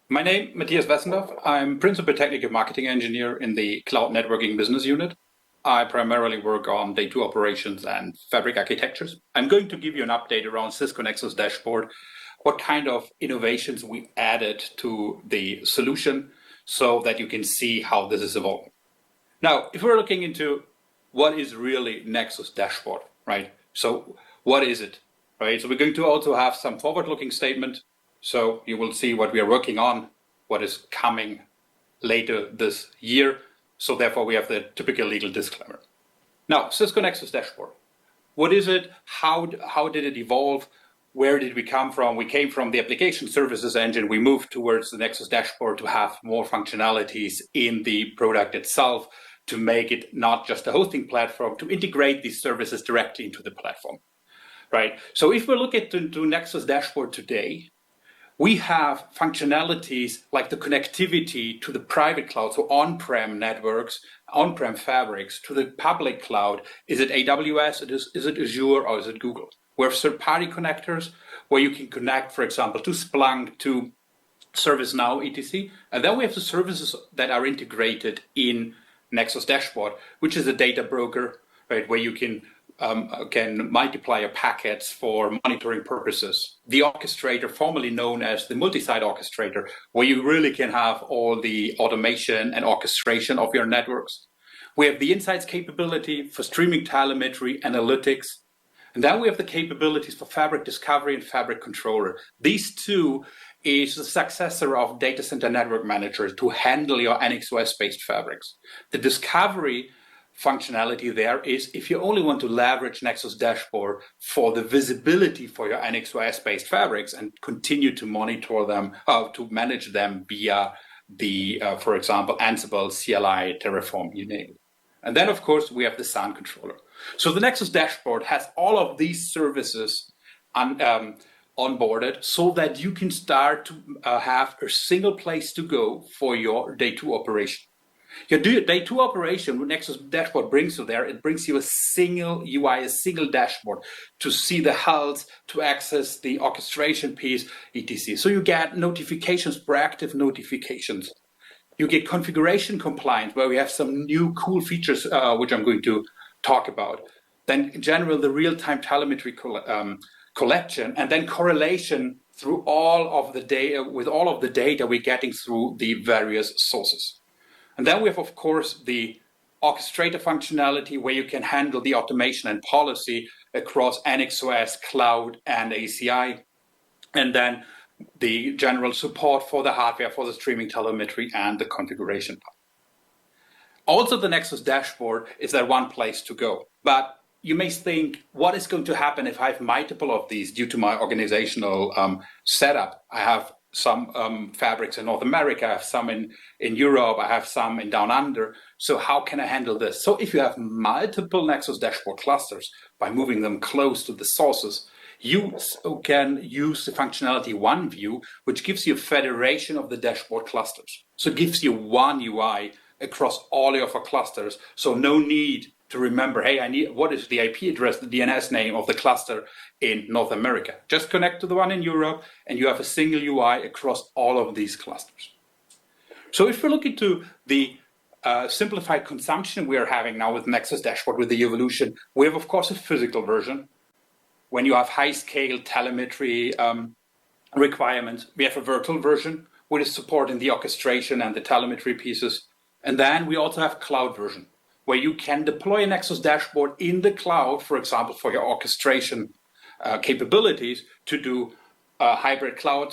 My name is Matthias Wessendorf. I'm Principal Technical Marketing Engineer in the Cloud Networking Business Unit. I primarily work on day two operations and fabric architectures. I'm going to give you an update around Cisco Nexus Dashboard, what kind of innovations we added to the solution so that you can see how this is evolving. Now, if we're looking into what is really Nexus Dashboard, right? So what is it, right? So we're going to also have some forward-looking statement. So you will see what we are working on, what is coming later this year. So therefore, we have the typical legal disclaimer. Now, Cisco Nexus Dashboard. What is it? How did it evolve? Where did we come from? We came from the application services engine. We moved towards the Nexus Dashboard to have more functionalities in the product itself, to make it not just a hosting platform, to integrate these services directly into the platform, right? So if we look at the Nexus Dashboard today, we have functionalities like the connectivity to the private cloud, so on-prem networks, on-prem fabrics, to the public cloud. Is it AWS, is it Azure, or is it Google? We have third-party connectors where you can connect, for example, to Splunk, to ServiceNow, etc. And then we have the services that are integrated in Nexus Dashboard, which is a data broker, right, where you can multiply your packets for monitoring purposes. The orchestrator, formerly known as the multi-site orchestrator, where you really can have all the automation and orchestration of your networks. We have the insights capability for streaming telemetry, analytics, and then we have the capabilities for fabric discovery and fabric controller. These two is the successor of Data Center Network Manager to handle your NXOS-based fabrics. The discovery functionality there is if you only want to leverage Nexus Dashboard for the visibility for your NXOS-based fabrics and continue to monitor them, to manage them via the, for example, Ansible, CLI, Terraform, you name it. And then, of course, we have the SAN controller. So the Nexus Dashboard has all of these services onboarded so that you can start to have a single place to go for your day two operation. Your day two operation, what Nexus Dashboard brings you there, it brings you a single UI, a single dashboard to see the health, to access the orchestration piece, etc. So you get notifications, proactive notifications. You get configuration compliance, where we have some new cool features, which I'm going to talk about. Then in general, the real-time telemetry collection, and then correlation through all of the data, with all of the data we're getting through the various sources. And then we have, of course, the orchestrator functionality, where you can handle the automation and policy across NXOS, cloud, and ACI. And then the general support for the hardware, for the streaming telemetry, and the configuration part. Also, the Nexus Dashboard is that one place to go. But you may think, what is going to happen if I have multiple of these due to my organizational setup? I have some fabrics in North America, I have some in Europe, I have some in Down Under. So how can I handle this? So if you have multiple Nexus Dashboard clusters, by moving them close to the sources, you can use the functionality One View, which gives you a federation of the dashboard clusters. So it gives you one UI across all of your clusters. So no need to remember, hey, what is the IP address, the DNS name of the cluster in North America? Just connect to the one in Europe, and you have a single UI across all of these clusters. So if we're looking to the simplified consumption we are having now with Nexus Dashboard, with the evolution, we have, of course, a physical version. When you have high-scale telemetry requirements, we have a virtual version, which is supporting the orchestration and the telemetry pieces. And then we also have cloud version, where you can deploy a Nexus Dashboard in the cloud, for example, for your orchestration capabilities to do hybrid cloud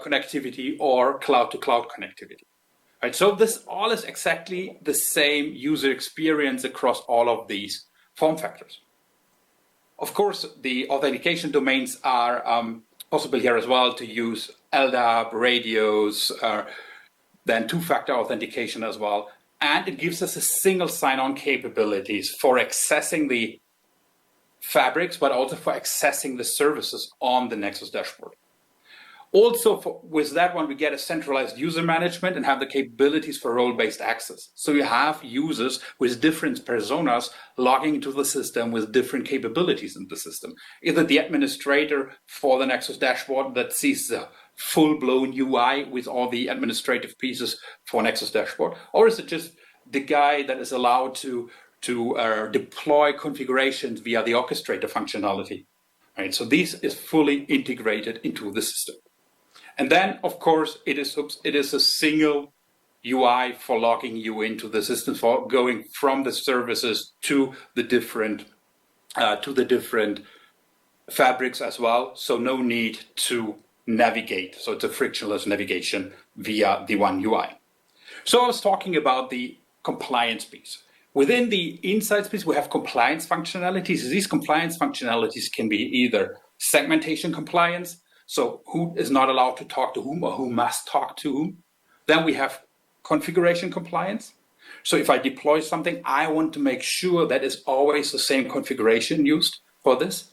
connectivity or cloud-to-cloud connectivity. Right? So this all is exactly the same user experience across all of these form factors. Of course, the authentication domains are possible here as well to use LDAP, radios, then two-factor authentication as well. And it gives us a single sign-on capabilities for accessing the fabrics, but also for accessing the services on the Nexus Dashboard. Also, with that one, we get a centralized user management and have the capabilities for role-based access. So you have users with different personas logging into the system with different capabilities in the system. Either the administrator for the Nexus Dashboard that sees the full-blown UI with all the administrative pieces for Nexus Dashboard? Or is it just the guy that is allowed to deploy configurations via the orchestrator functionality? Right, so this is fully integrated into the system. And then, of course, it is a single UI for logging you into the system, for going from the services to the different fabrics as well. So no need to navigate. So it's a frictionless navigation via the one UI. So I was talking about the compliance piece. Within the insights piece, we have compliance functionalities. These compliance functionalities can be either segmentation compliance, so who is not allowed to talk to whom or who must talk to whom. Then we have configuration compliance. So if I deploy something, I want to make sure that it's always the same configuration used for this.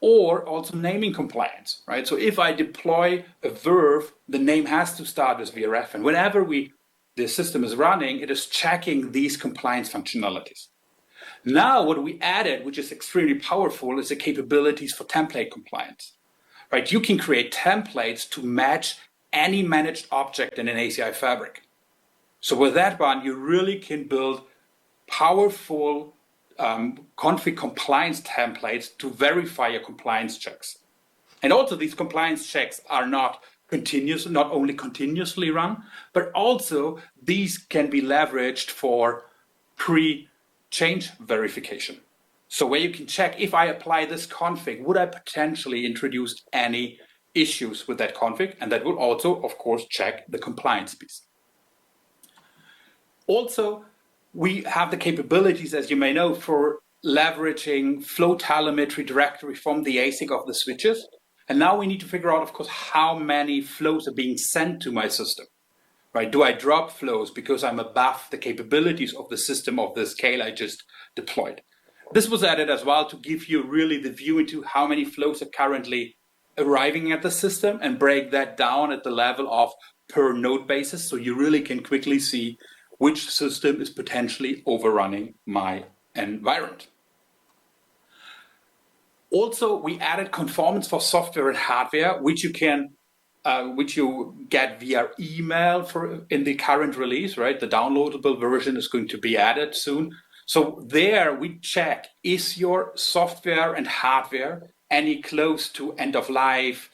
Or also naming compliance, right? So if I deploy a verb, the name has to start with VRF. And whenever the system is running, it is checking these compliance functionalities. Now, what we added, which is extremely powerful, is the capabilities for template compliance, right? You can create templates to match any managed object in an ACI fabric. So with that one, you really can build powerful config compliance templates to verify your compliance checks. And also these compliance checks are not only continuously run, but also these can be leveraged for pre-change verification. So where you can check, if I apply this config, would I potentially introduce any issues with that config? And that will also, of course, check the compliance piece. Also, we have the capabilities, as you may know, for leveraging flow telemetry directly from the ASIC of the switches. And now we need to figure out, of course, how many flows are being sent to my system, right? Do I drop flows because I'm above the capabilities of the system of the scale I just deployed? This was added as well to give you really the view into how many flows are currently arriving at the system and break that down at the level of per node basis. So you really can quickly see which system is potentially overrunning my environment. Also, we added conformance for software and hardware, which you get via email in the current release, right? The downloadable version is going to be added soon. So there we check, is your software and hardware any close to end of life,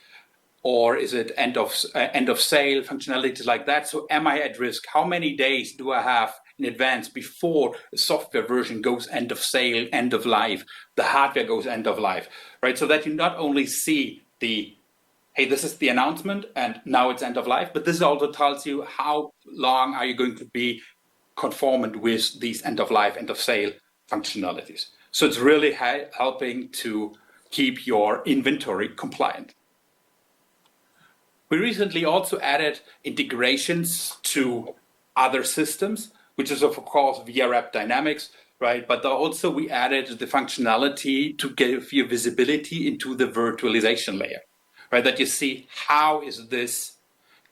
or is it end of sale functionalities like that? So am I at risk? How many days do I have in advance before the software version goes end of sale, end of life, the hardware goes end of life, right? So that you not only see hey, this is the announcement and now it's end of life, but this also tells you how long are you going to be conformant with these end of life, end of sale functionalities. So it's really helping to keep your inventory compliant. We recently also added integrations to other systems, which is of course VRF Dynamics, right? But also we added the functionality to give you visibility into the virtualization layer, right? That you see, how is this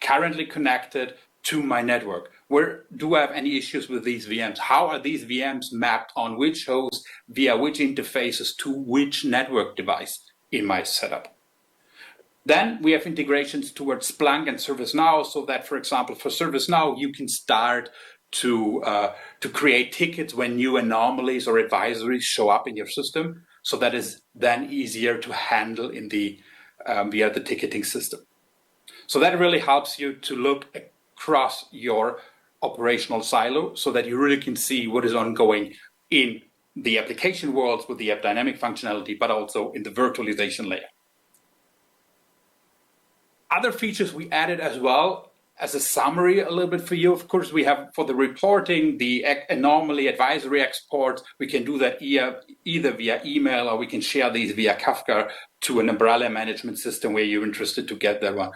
currently connected to my network? Where do I have any issues with these VMs? How are these VMs mapped on which host via which interfaces to which network device in my setup? Then we have integrations towards Splunk and ServiceNow, so that, for example, for ServiceNow, you can start to create tickets when new anomalies or advisories show up in your system. So that is then easier to handle in via the ticketing system. So that really helps you to look across your operational silo so that you really can see what is ongoing in the application worlds with the app dynamic functionality, but also in the virtualization layer. Other features we added as well, as a summary a little bit for you, of course, we have for the reporting, the anomaly advisory exports. We can do that either via email, or we can share these via Kafka to an umbrella management system where you're interested to get that one.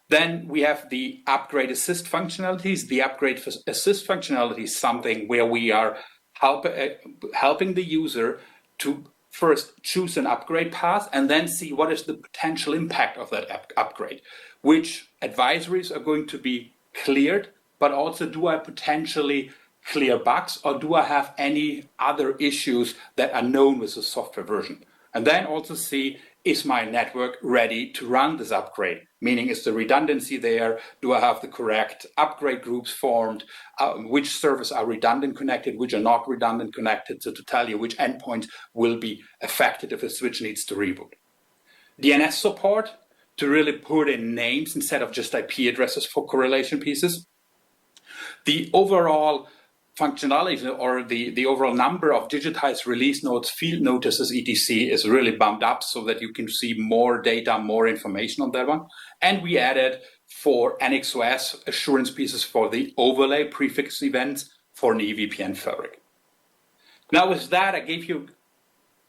Then we have the upgrade assist functionalities. The upgrade assist functionality is something where we are helping the user to first choose an upgrade path and then see what is the potential impact of that upgrade. Which advisories are going to be cleared, but also do I potentially clear bugs, or do I have any other issues that are known with the software version? And then also see is my network ready to run this upgrade? Meaning, is the redundancy there? Do I have the correct upgrade groups formed? Which servers are redundant connected, which are not redundant connected? So to tell you which endpoints will be affected if a switch needs to reboot. DNS support to really put in names instead of just IP addresses for correlation pieces. The overall functionality or the overall number of digitized release notes, field notices, etc. is really bumped up so that you can see more data, more information on that one. And we added for NXOS assurance pieces for the overlay prefix events for an EVPN fabric. Now with that, I gave you a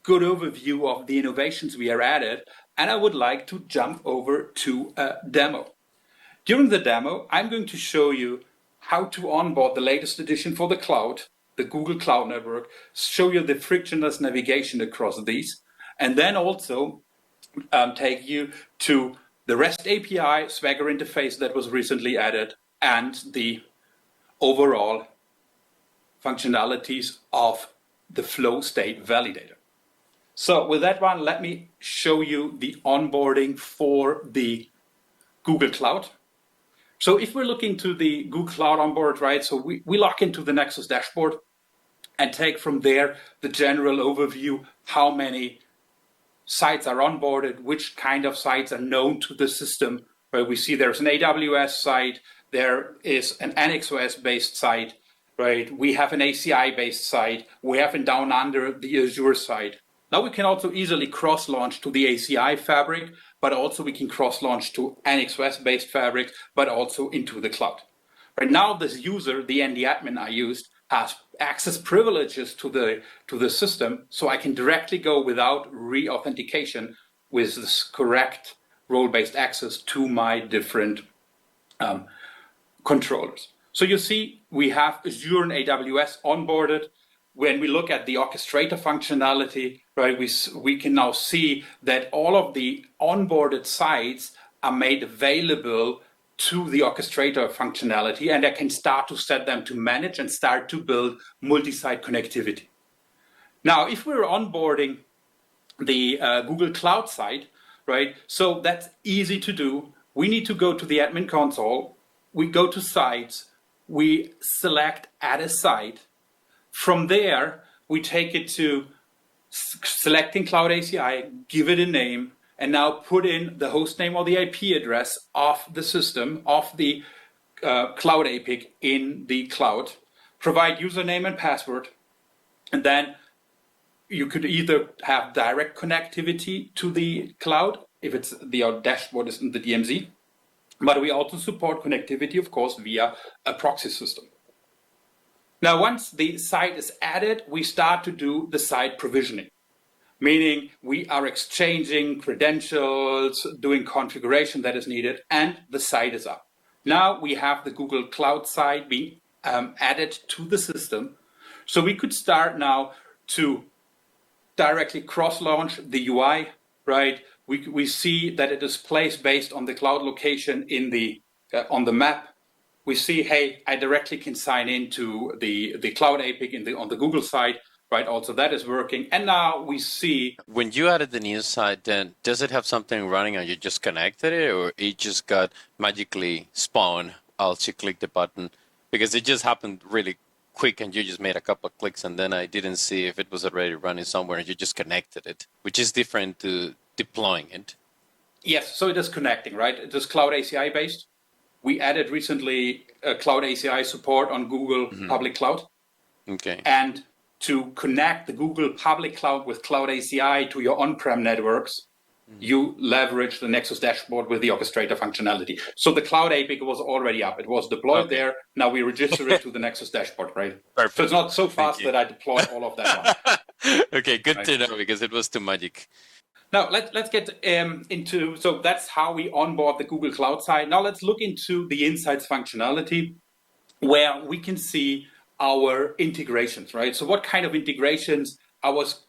good overview of the innovations we are added, and I would like to jump over to a demo. During the demo, I'm going to show you how to onboard the latest edition for the cloud, the Google Cloud Network, show you the frictionless navigation across these, and then also take you to the REST API Swagger interface that was recently added and the overall functionalities of the flow state validator. So with that one, let me show you the onboarding for the Google Cloud. So if we're looking to the Google Cloud onboard, right, so we log into the Nexus Dashboard and take from there the general overview, how many sites are onboarded, which kind of sites are known to the system, where we see there's an AWS site, there is an NXOS-based site, right? We have an ACI-based site, we have in down under the Azure site. Now we can also easily cross-launch to the ACI fabric, but also we can cross-launch to NXOS-based fabric, but also into the cloud. Right now, this user, the ND admin I used, has access privileges to the system, so I can directly go without re-authentication with this correct role-based access to my different controllers. So you see, we have Azure and AWS onboarded. When we look at the orchestrator functionality, right, we can now see that all of the onboarded sites are made available to the orchestrator functionality, and I can start to set them to manage and start to build multi-site connectivity. Now, if we're onboarding the Google Cloud site, right, so that's easy to do. We need to go to the admin console, we go to sites, we select add a site. From there, we take it to selecting Cloud ACI, give it a name, and now put in the host name or the IP address of the system, of the Cloud APIC in the cloud, provide username and password, and then you could either have direct connectivity to the cloud, if it's the dashboard is in the DMZ, but we also support connectivity, of course, via a proxy system. Now, once the site is added, we start to do the site provisioning, meaning we are exchanging credentials, doing configuration that is needed, and the site is up. Now we have the Google Cloud site being added to the system. So we could start now to directly cross-launch the UI, right? We see that it is placed based on the cloud location in the on the map. We see, hey, I directly can sign into the Cloud APIC on the Google side, right? Also, that is working. And now we see... When you added the new site, then does it have something running and you just connected it, or it just got magically spawned as you click the button? Because it just happened really quick and you just made a couple of clicks, and then I didn't see if it was already running somewhere and you just connected it, which is different to deploying it. Yes, so it is connecting, right? It is Cloud ACI based. We added recently Cloud ACI support on Google Public Cloud. Okay. And to connect the Google Public Cloud with Cloud ACI to your on-prem networks, you leverage the Nexus Dashboard with the orchestrator functionality. So the Cloud APIC was already up. It was deployed there. Now we register it to the Nexus Dashboard, right? Perfect. So it's not so fast that I deployed all of that one. Okay, good to know, because it was too magic. Now, let's get into, so that's how we onboard the Google Cloud side. Now let's look into the Insights functionality, where we can see our integrations, right? So what kind of integrations? I was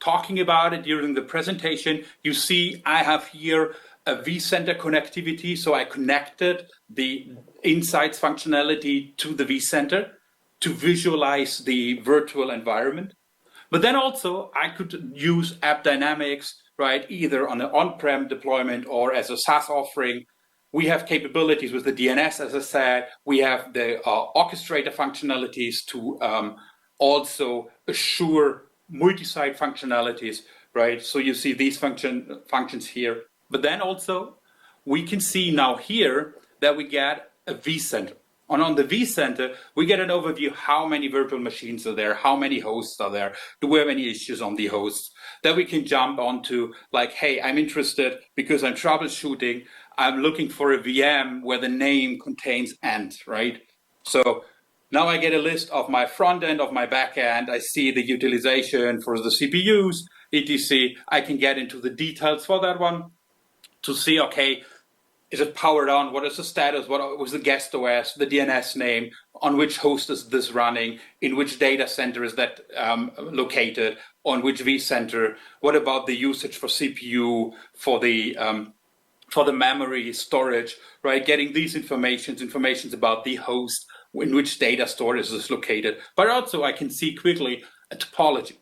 talking about it during the presentation. You see, I have here a vCenter connectivity. So I connected the Insights functionality to the vCenter to visualize the virtual environment. But then also I could use App Dynamics right? Either on an on-prem deployment or as a SaaS offering. We have capabilities with the DNS, as I said. We have the orchestrator functionalities to also assure multi-site functionalities, right? So you see these functions here. But then also, we can see now here that we get a vCenter. And on the vCenter, we get an overview how many virtual machines are there, how many hosts are there, do we have any issues on the hosts. Then we can jump onto like, hey, I'm interested because I'm troubleshooting, I'm looking for a VM where the name contains "and," right? So now I get a list of my front end, of my back end. I see the utilization for the CPUs, etc. I can get into the details for that one to see, okay, is it powered on? What is the status? What was the guest OS, the DNS name? On which host is this running? In which data center is that located? On which vCenter? What about the usage for CPU, for the memory storage, right? Getting these informations about the host, in which data storage is located. But also I can see quickly a topology,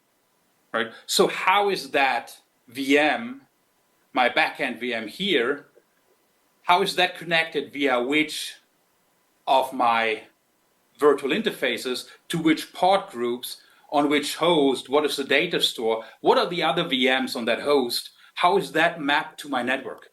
right? So how is that VM, my backend VM here, how is that connected via which of my virtual interfaces to which port groups, on which host, what is the data store, what are the other VMs on that host, how is that mapped to my network?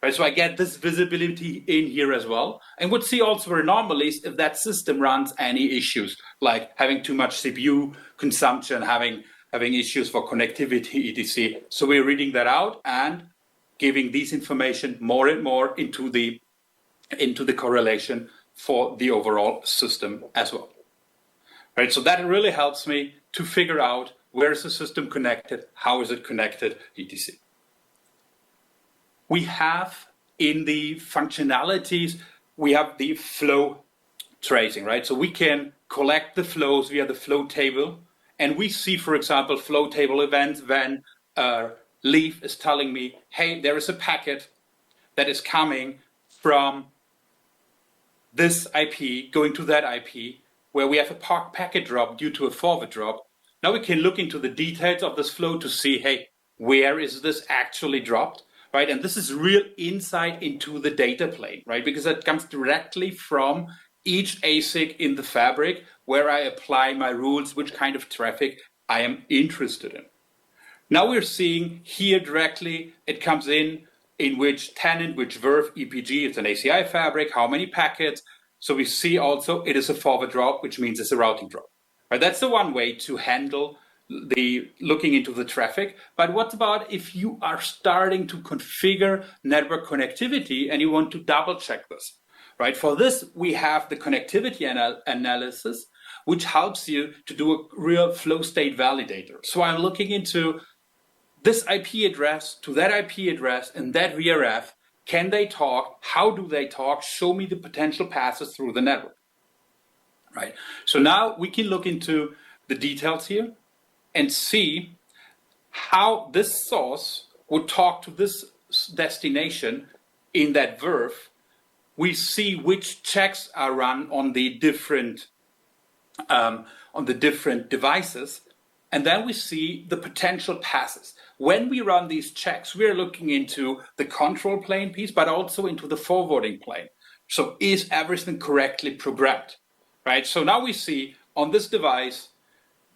Right, so I get this visibility in here as well, and would see also anomalies if that system runs any issues, like having too much CPU consumption, having issues for connectivity, etc. So we're reading that out and giving these information more and more into the correlation for the overall system as well. Right, so that really helps me to figure out where is the system connected, how is it connected, etc. We have in the functionalities, we have the flow tracing, right? So we can collect the flows via the flow table, and we see, for example, flow table events when Leaf is telling me, hey, there is a packet that is coming from this IP going to that IP, where we have a packet drop due to a forward drop. Now we can look into the details of this flow to see, hey, where is this actually dropped? Right, and this is real insight into the data plane, right? Because it comes directly from each ASIC in the fabric where I apply my rules, which kind of traffic I am interested in. Now we're seeing here directly, it comes in which tenant, which verb, EPG, it's an ACI fabric, how many packets. So we see also it is a forward drop, which means it's a routing drop. Right, that's the one way to handle the looking into the traffic. But what about if you are starting to configure network connectivity and you want to double check this, right? For this, we have the connectivity analysis, which helps you to do a real flow state validator. So I'm looking into this IP address to that IP address and that VRF. Can they talk? How do they talk? Show me the potential passes through the network, right? So now we can look into the details here and see how this source would talk to this destination in that verb. We see which checks are run on the different devices, and then we see the potential passes. When we run these checks, we're looking into the control plane piece, but also into the forwarding plane. So is everything correctly programmed, right? So now we see on this device,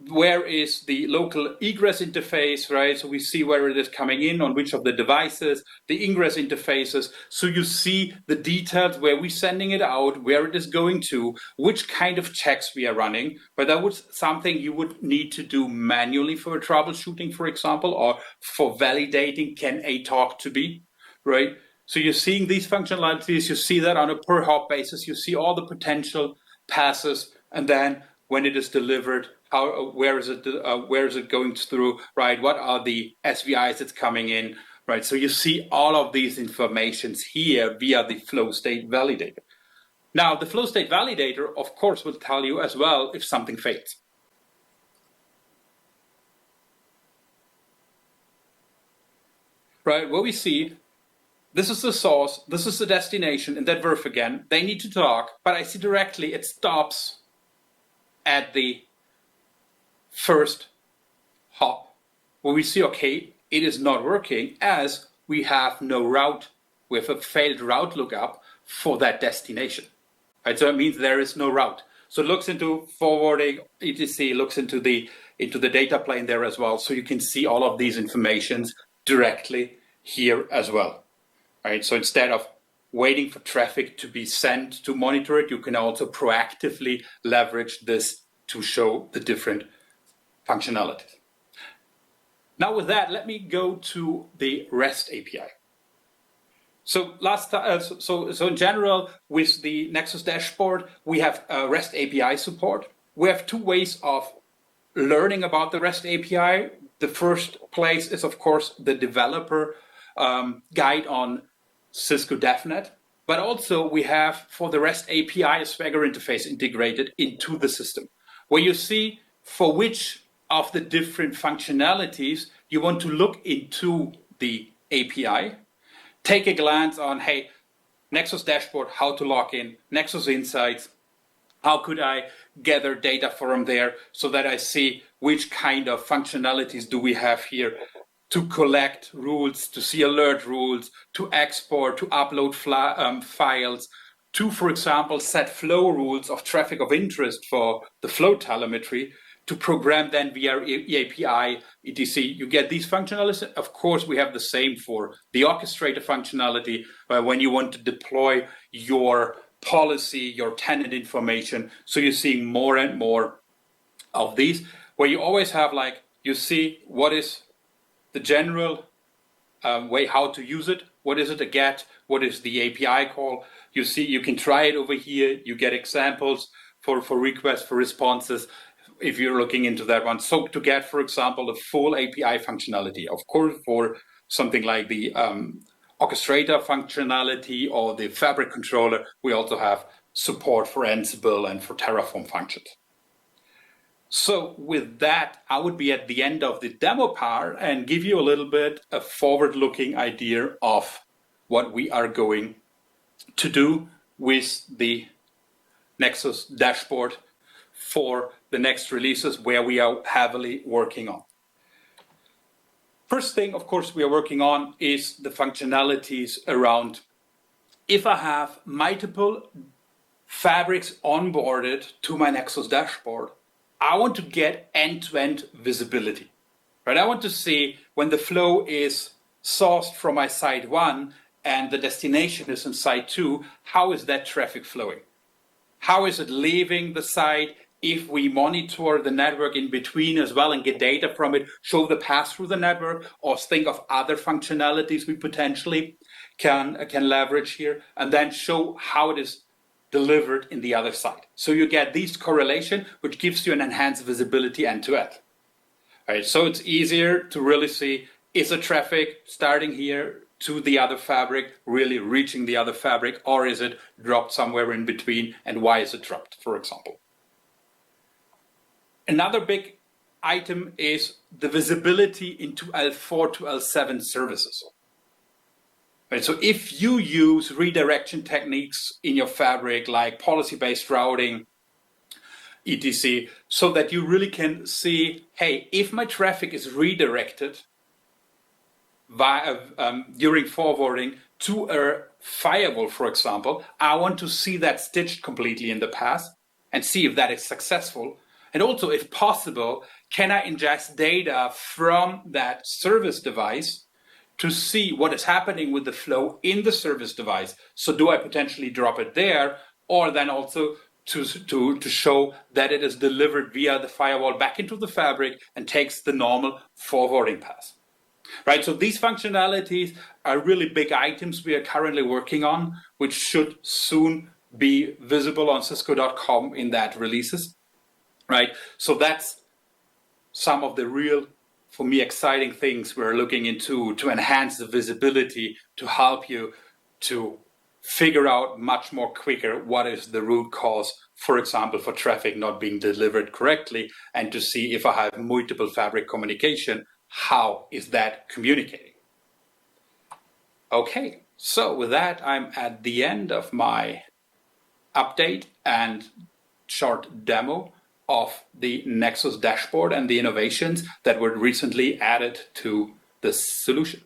where is the local egress interface, right? So we see where it is coming in, on which of the devices, the ingress interfaces. So you see the details, where we're sending it out, where it is going to, which kind of checks we are running. But that was something you would need to do manually for troubleshooting, for example, or for validating can A talk to B, right? So you're seeing these functionalities, you see that on a per hop basis, you see all the potential passes, and then when it is delivered, where is it going through, right? What are the SVIs that's coming in, right? So you see all of these informations here via the flow state validator. Now, the flow state validator, of course, will tell you as well if something fails. Right, what we see, this is the source, this is the destination, and that verb again, they need to talk, but I see directly it stops at the first hop, where we see, okay, it is not working as we have no route with a failed route lookup for that destination. Right? So it means there is no route. So it looks into forwarding, etc., looks into the data plane there as well. So you can see all of these informations directly here as well. Right? So instead of waiting for traffic to be sent to monitor it, you can also proactively leverage this to show the different functionalities. Now with that, let me go to the REST API. So so in general, with the Nexus Dashboard, we have REST API support. We have two ways of learning about the REST API. The first place is, of course, the developer guide on Cisco DevNet, but also we have for the REST API a Swagger interface integrated into the system, where you see for which of the different functionalities you want to look into the API. Take a glance on, hey, Nexus Dashboard, how to log in, Nexus Insights, how could I gather data from there so that I see which kind of functionalities do we have here to collect rules, to see alert rules, to export, to upload files, to, for example, set flow rules of traffic of interest for the flow telemetry, to program then via API, etc. You get these functionalities. Of course, we have the same for the orchestrator functionality, when you want to deploy your policy, your tenant information. So you're seeing more and more of these, where you always have, like, you see what is the general way how to use it. What is it a GET? What is the API call? You see, you can try it over here. You get examples for requests, for responses, if you're looking into that one. So to get, for example, the full API functionality, of course, for something like the orchestrator functionality or the Fabric controller, we also have support for Ansible and for Terraform functions. So with that, I would be at the end of the demo part and give you a little bit a forward-looking idea of what we are going to do with the Nexus Dashboard for the next releases, where we are heavily working on. First thing, of course, we are working on is the functionalities around, if I have multiple fabrics onboarded to my Nexus Dashboard, I want to get end-to-end visibility, right? I want to see when the flow is sourced from my site 1 and the destination is in site 2, how is that traffic flowing? How is it leaving the site? If we monitor the network in between as well and get data from it, show the path through the network, or think of other functionalities we potentially can leverage here, and then show how it is delivered in the other side. So you get these correlation, which gives you an enhanced visibility end to end. All right, so it's easier to really see, is the traffic starting here to the other fabric really reaching the other fabric, or is it dropped somewhere in between, and why is it dropped, for example? Another big item is the visibility into L4 to L7 services. Right, so if you use redirection techniques in your fabric, like policy-based routing, etc., so that you really can see, hey, if my traffic is redirected via, during forwarding to a firewall, for example, I want to see that stitched completely in the path and see if that is successful. And also, if possible, can I ingest data from that service device to see what is happening with the flow in the service device? So do I potentially drop it there, or then also to show that it is delivered via the firewall back into the fabric and takes the normal forwarding path? Right, so these functionalities are really big items we are currently working on, which should soon be visible on Cisco.com in that releases. Right, so that's some of the real, for me, exciting things we're looking into to enhance the visibility, to help you to figure out much more quicker what is the root cause, for example, for traffic not being delivered correctly, and to see if I have multiple fabric communication, how is that communicating? Okay, so with that, I'm at the end of my update and short demo of the Nexus Dashboard and the innovations that were recently added to the solution.